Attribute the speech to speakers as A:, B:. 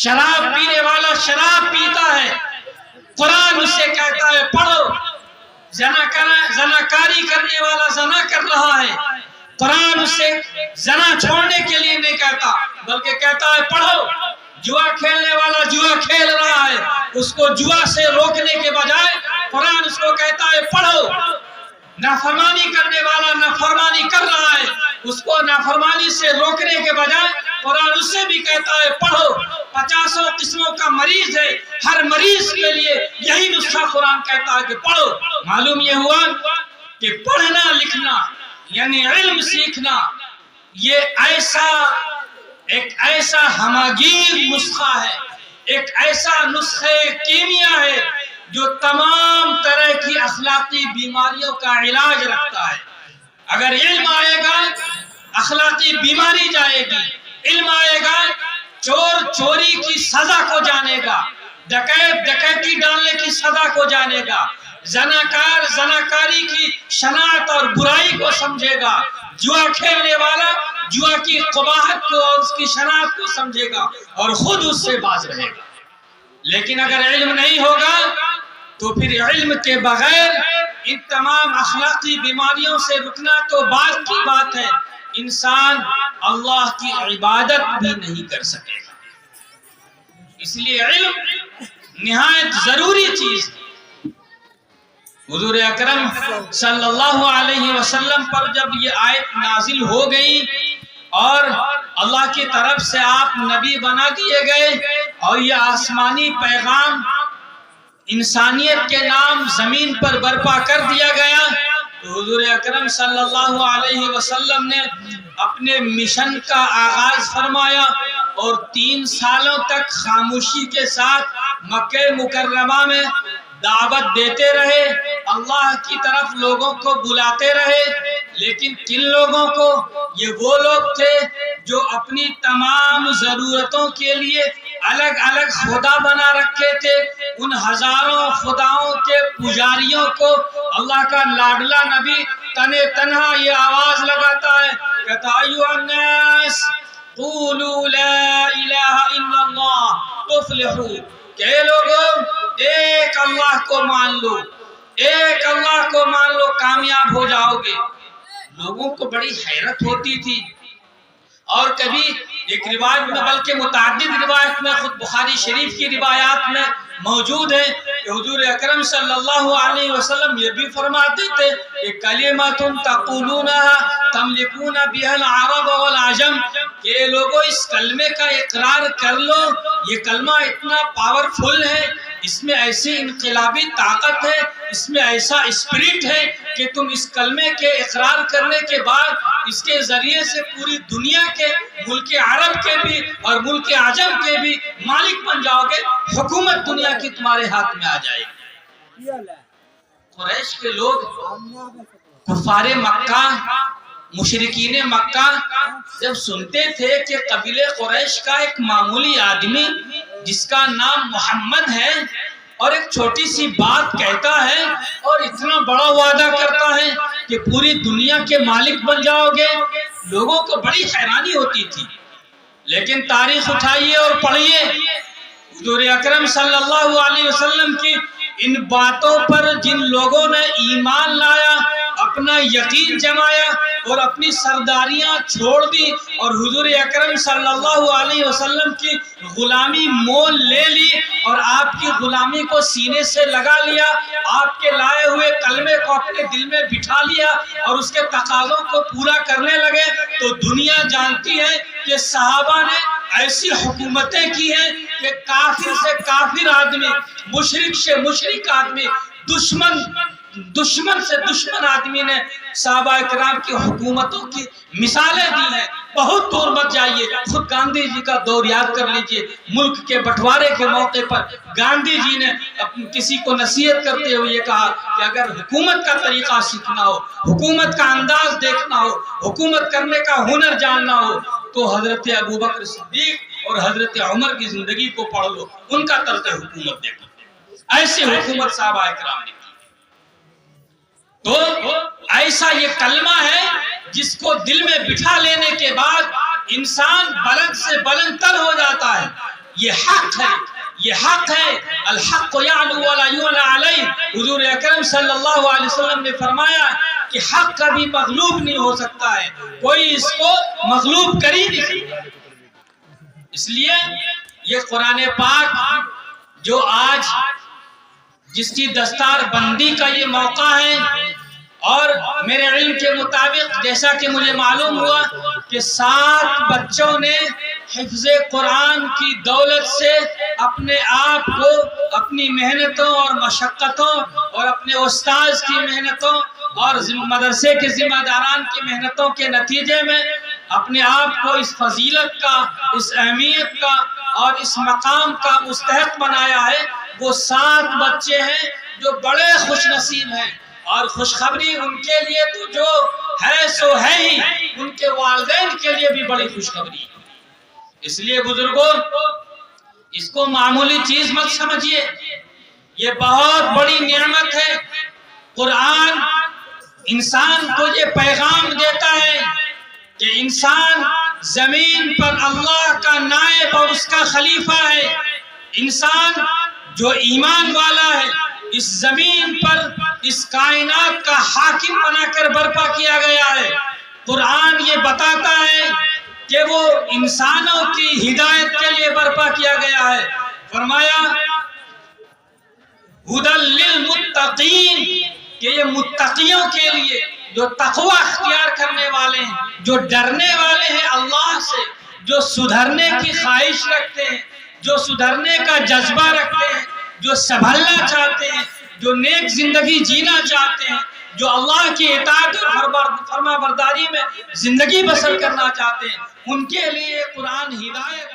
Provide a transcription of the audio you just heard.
A: شراب پینے والا شراب پیتا ہے، قرآن اسے کہتا ہے پڑھو۔ زناکاری کرنے والا زنا کر رہا ہے، قرآن اسے زنا چھوڑنے کے لیے نہیں کہتا بلکہ کہتا ہے پڑھو۔ جوا کھیلنے والا جوا کھیل رہا ہے، اس کو جوا سے روکنے کے بجائے قرآن اس کو کہتا ہے پڑھو۔ نافرمانی کرنے والا نافرمانی کر رہا ہے، اس کو نافرمانی سے روکنے کے بجائے قرآن اس سے بھی کہتا ہے پڑھو۔ 50 قسموں کا مریض ہے، ہر مریض کے لیے یہی نسخہ قرآن کہتا ہے کہ پڑھو۔ معلوم یہ ہوا کہ پڑھنا لکھنا یعنی علم سیکھنا یہ ایک ایسا ہماگیر نسخہ ہے، ایک ایسا نسخہ کیمیا ہے جو تمام طرح کی اخلاقی بیماریوں کا علاج رکھتا ہے۔ اگر علم آئے گا اخلاقی بیماری جائے گی، علم آئے گا چور چوری کی سزا کو جانے گا، ڈکیت ڈکیتی ڈالنے کی سزا کو جانے گا، زناکار زناکاری کی شناعت اور برائی کو سمجھے گا، جوا کھیلنے والا جوا کی قباحت کو اور اس کی شناعت کو سمجھے گا اور خود اس سے باز رہے گا۔ لیکن اگر علم نہیں ہوگا تو پھر علم کے بغیر ان تمام اخلاقی بیماریوں سے رکنا تو بعد کی بات ہے، انسان اللہ کی عبادت بھی نہیں کر سکے گا۔ اس لیے علم نہایت ضروری چیز ہے۔ حضور اکرم صلی اللہ علیہ وسلم پر جب یہ آیت نازل ہو گئی اور اللہ کی طرف سے آپ نبی بنا دیے گئے اور یہ آسمانی پیغام انسانیت کے نام زمین پر برپا کر دیا گیا تو حضور اکرم صلی اللہ علیہ وسلم نے اپنے مشن کا آغاز فرمایا اور 3 سالوں تک خاموشی کے ساتھ مکہ مکرمہ میں دعوت دیتے رہے، اللہ کی طرف لوگوں کو بلاتے رہے۔ لیکن کن لوگوں کو؟ یہ وہ لوگ تھے جو اپنی تمام ضرورتوں کے لیے الگ الگ خدا بنا رکھے تھے۔ ان ہزاروں خداؤں کے پجاریوں کو اللہ کا لاڈلا نبی تنے تنہا یہ آواز لگاتا ہے، کہتا ایھا الناس قولوا لا الہ الا اللہ تفلحوا، کہ لوگوں ایک اللہ کو مان لو، ایک اللہ کو مان لو کامیاب ہو جاؤ گے۔ لوگوں کو بڑی حیرت ہوتی تھی اور کبھی ایک روایت میں بلکہ متعدد روایت میں خود بخاری شریف کی روایات میں موجود ہے کہ حضور اکرم صلی اللہ علیہ وسلم یہ بھی فرماتے تھے کہ کلمۃ تقولونها تملکون بها العرب والعجم، کہ لوگوں اس کلمے کا اقرار کر لو، یہ کلمہ اتنا پاورفل ہے، اس میں ایسی انقلابی طاقت ہے، اس میں ایسا اسپرٹ ہے کہ تم اس کلمے کے اقرار کرنے کے بعد اس کے ذریعے سے پوری دنیا کے ملک عرب کے بھی اور ملک عجم کے بھی مالک بن جاؤ گے، حکومت دنیا کی تمہارے ہاتھ میں آ جائے گی۔ قریش کے لوگ کفار مکہ مشرکین مکہ جب سنتے تھے کہ قبیلہ قریش کا ایک معمولی آدمی جس کا نام محمد ہے اور ایک چھوٹی سی بات کہتا ہے اور اتنا بڑا وعدہ کرتا ہے کہ پوری دنیا کے مالک بن جاؤ گے، لوگوں کو بڑی حیرانی ہوتی تھی۔ لیکن تاریخ اٹھائیے اور پڑھیے، حضور اکرم صلی اللہ علیہ وسلم کی ان باتوں پر جن لوگوں نے ایمان لایا، اپنا یقین جمایا اور اپنی سرداریاں چھوڑ دی اور حضور اکرم صلی اللہ علیہ وسلم کی غلامی مول لے لی اور آپ کی غلامی کو سینے سے لگا لیا، آپ کے لائے ہوئے کلمے کو اپنے دل میں بٹھا لیا اور اس کے تقاضوں کو پورا کرنے لگے، تو دنیا جانتی ہے کہ صحابہ نے ایسی حکومتیں کی ہیں کہ کافر سے کافر آدمی، مشرک سے مشرک آدمی، دشمن سے دشمن آدمی نے صحابہ کرام کی حکومتوں کی مثالیں دی ہیں۔ بہت دور مت جائیے، خود گاندھی جی کا دور یاد کر لیجئے، ملک کے بٹوارے کے موقع پر گاندھی جی نے کسی کو نصیحت کرتے ہوئے یہ کہا کہ اگر حکومت کا طریقہ سیکھنا ہو، حکومت کا انداز دیکھنا ہو، حکومت کرنے کا ہنر جاننا ہو تو حضرت ابوبکر صدیق اور حضرت عمر کی زندگی کو پڑھ لو، ان کا طرز حکومت دیکھو، ایسی حکومت صحابہ کرام نے کی۔ تو ایسا یہ کلمہ ہے جس کو دل میں بٹھا لینے کے بعد انسان بلند سے بلند تر ہو جاتا ہے، یہ حق ہے، یہ حق ہے۔ الحق یعلو ولا یعلی علیہ، حضور اکرم صلی اللہ علیہ وسلم نے فرمایا کہ حق کبھی مغلوب نہیں ہو سکتا ہے، کوئی اس کو مغلوب کر ہی نہیں سکتا۔ اس لیے یہ قرآن پاک جو آج جس کی دستار بندی کا یہ موقع ہے، اور میرے علم کے مطابق جیسا کہ مجھے معلوم ہوا کہ 7 بچوں نے حفظ قرآن کی دولت سے اپنے آپ کو اپنی محنتوں اور مشقتوں اور اپنے استاذ کی محنتوں اور مدرسے کے ذمہ داران کی محنتوں کے نتیجے میں اپنے آپ کو اس فضیلت کا، اس اہمیت کا اور اس مقام کا مستحق بنایا ہے۔ وہ 7 بچے ہیں جو بڑے خوش نصیب ہیں، اور خوشخبری ان کے لیے تو جو ہے سو ہے ہی، ان کے والدین کے لیے بھی بڑی خوشخبری ہے۔ اس لیے بزرگوں، اس کو معمولی چیز مت سمجھیے، یہ بہت بڑی نعمت ہے۔ قرآن انسان کو یہ پیغام دیتا ہے کہ انسان زمین پر اللہ کا نائب اور اس کا خلیفہ ہے۔ انسان جو ایمان والا ہے اس زمین پر اس کائنات کا حاکم بنا کر برپا کیا گیا ہے۔ قرآن یہ بتاتا ہے کہ وہ انسانوں کی ہدایت کے لیے برپا کیا گیا ہے۔ فرمایا ہدی للمتقین، کہ یہ متقیوں کے لیے جو تقوی اختیار کرنے والے ہیں، جو ڈرنے والے ہیں اللہ سے، جو سدھرنے کی خواہش رکھتے ہیں، جو سدھرنے کا جذبہ رکھتے ہیں، جو سنبھلنا چاہتے ہیں، جو نیک زندگی جینا چاہتے ہیں، جو اللہ کی اطاعت اور فرما برداری میں زندگی بسر کرنا چاہتے ہیں، ان کے لیے قرآن ہدایت